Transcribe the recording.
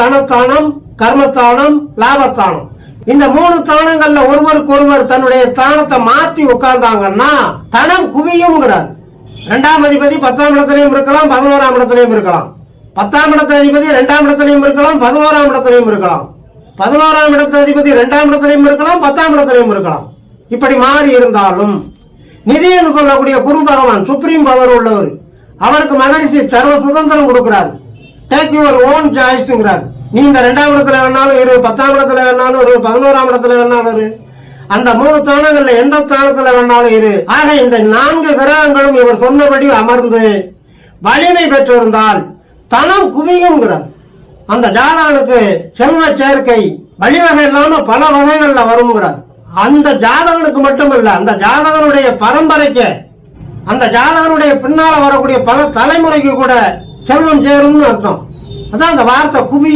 தனத்தானம், கர்மத்தானம், லாபத்தானம். இந்த 3 தானங்கள்ல ஒருவருக்கு ஒருவர் தன்னுடைய தானத்தை மாத்தி உட்கார்ந்தாங்கன்னா தனம் குவியும்ங்கிறார். 2ஆம் அதிபதி 10ஆம் இடத்திலையும் இருக்கலாம், 11ஆம் இடத்திலையும் இருக்கலாம். 10ஆம் இடத்த அதிபதி 2ஆம் இடத்திலையும் இருக்கலாம், 11ஆம் இடத்திலையும் இருக்கலாம். 11ஆம் இடத்த அதிபதி 2ஆம் இடத்திலையும் இருக்கலாம், 10ஆம் இடத்திலையும் இருக்கலாம். இப்படி மாறி இருந்தாலும் நிதி என்று சொல்லக்கூடிய குரு பகவான் சுப்ரீம் பவர் உள்ளவர். அவருக்கு மகரிஷி சர்வ சுதந்திரம் கொடுக்கிறார். டேக் யுவர் ஓன் சாய்ஸ்ங்கிறார். நீ இந்த 2ஆம் இடத்துல வேணாலும் இரு, 10ஆம் இடத்துல வேணாலும் இரு, 11ஆம் இடத்துல வேணாலும் இரு, அந்த 3 தானங்கள்ல எந்த ஸ்தானத்துல வேணாலும் இரு. ஆக இந்த 4 கிரகங்களும் இவர் சொன்னபடி அமர்ந்து வலிமை பெற்றிருந்தால் தனம் குவியுங்கிறார். அந்த ஜாதகனுக்கு செல்வ சேர்க்கை வழிவகை இல்லாம பல வகைகள்ல வருங்கிறார். அந்த ஜாதகனுக்கு மட்டுமல்ல, அந்த ஜாதகனுடைய பரம்பரைக்கு, அந்த ஜாதகனுடைய பின்னால வரக்கூடிய பல தலைமுறைக்கு கூட செல்வம் சேரும்னு அர்த்தம். அதான் அந்த வார்த்தை குவியும்.